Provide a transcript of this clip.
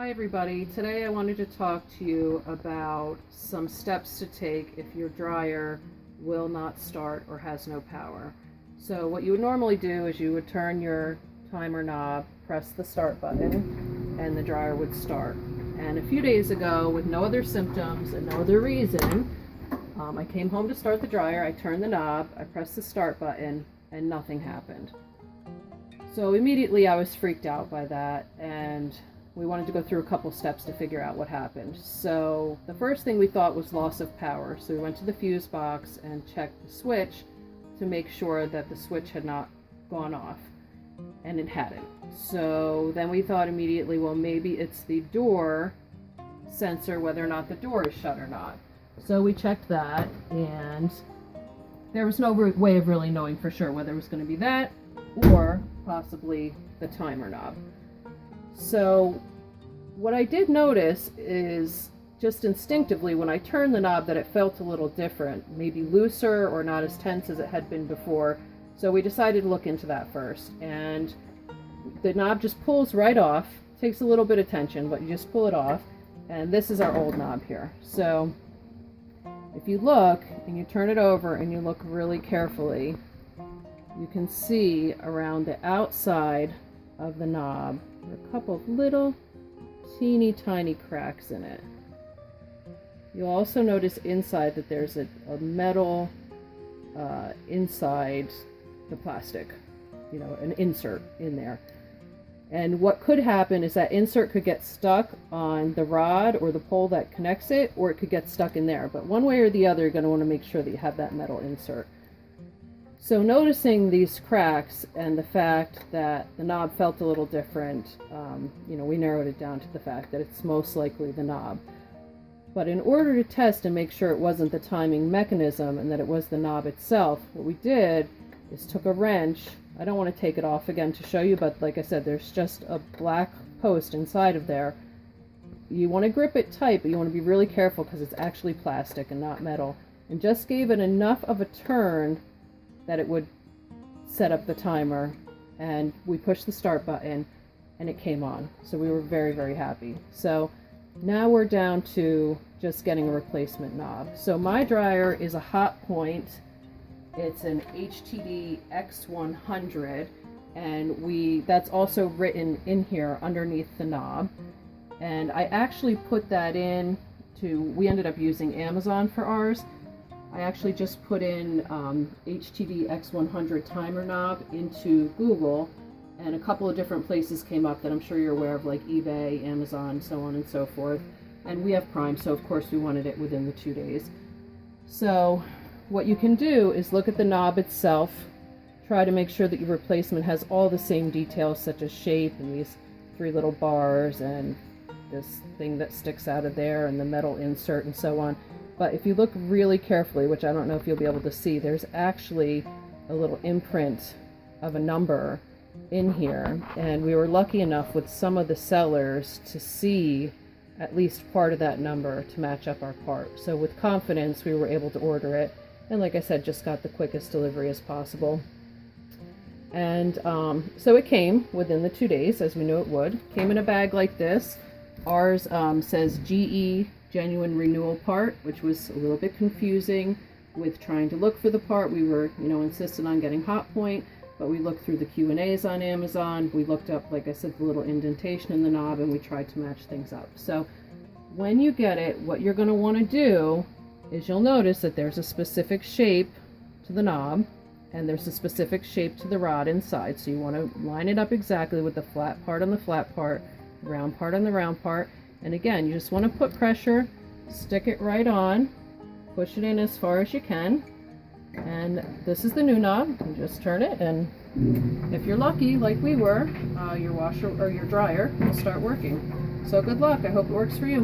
Hi everybody, today I wanted to talk to you about some steps to take if your dryer will not start or has no power. So what you would normally do is you would turn your timer knob, press the start button, and the dryer would start. And a few days ago, with no other symptoms and no other reason, I came home to start the dryer, I turned the knob, I pressed the start button, and nothing happened. So immediately I was freaked out by that, and we wanted to go through a couple steps to figure out what happened. So the first thing we thought was loss of power. So we went to the fuse box and checked the switch to make sure that the switch had not gone off, and it hadn't. So then we thought immediately, well, maybe it's the door sensor, whether or not the door is shut or not. So we checked that, and there was no way of really knowing for sure whether it was going to be that or possibly the timer knob. So what I did notice is just instinctively when I turned the knob that it felt a little different, maybe looser or not as tense as it had been before. So we decided to look into that first, and the knob just pulls right off. Takes a little bit of tension, but you just pull it off, and this is our old knob here. So if you look and you turn it over and you look really carefully, you can see around the outside of the knob there are a couple of little teeny tiny cracks in it. You'll also notice inside that there's a metal inside the plastic, an insert in there. And what could happen is that insert could get stuck on the rod or the pole that connects it, or it could get stuck in there. But one way or the other, you're going to want to make sure that you have that metal insert. So noticing these cracks and the fact that the knob felt a little different, we narrowed it down to the fact that it's most likely the knob. But in order to test and make sure it wasn't the timing mechanism and that it was the knob itself, what we did is took a wrench. I don't want to take it off again to show you, but like I said, there's just a black post inside of there. You want to grip it tight, but you want to be really careful because it's actually plastic and not metal. And just gave it enough of a turn that it would set up the timer, and we pushed the start button and it came on. So we were very, very happy. So now we're down to just getting a replacement knob. So my dryer is a Hot Point. It's an HTD X100, and that's also written in here underneath the knob. And I actually put that we ended up using Amazon for ours. I actually just put in HTD X100 timer knob into Google, and a couple of different places came up that I'm sure you're aware of, like eBay, Amazon, so on and so forth. And we have Prime, so of course we wanted it within the 2 days. So what you can do is look at the knob itself, try to make sure that your replacement has all the same details, such as shape and these 3 little bars and this thing that sticks out of there and the metal insert and so on. But if you look really carefully, which I don't know if you'll be able to see, there's actually a little imprint of a number in here. And we were lucky enough with some of the sellers to see at least part of that number to match up our part. So with confidence, we were able to order it. And like I said, just got the quickest delivery as possible. And so it came within the 2 days, as we knew it would. Came in a bag like this. Ours says GE Genuine Renewal Part, which was a little bit confusing with trying to look for the part. We were, insistent on getting Hot Point, but we looked through the Q&As on Amazon. We looked up, like I said, the little indentation in the knob, and we tried to match things up. So when you get it, what you're going to want to do is you'll notice that there's a specific shape to the knob, and there's a specific shape to the rod inside. So you want to line it up exactly with the flat part on the flat part, round part on the round part. And again, you just want to put pressure, stick it right on, push it in as far as you can. And this is the new knob. You just turn it, and if you're lucky, like we were, your washer or your dryer will start working. So good luck. I hope it works for you.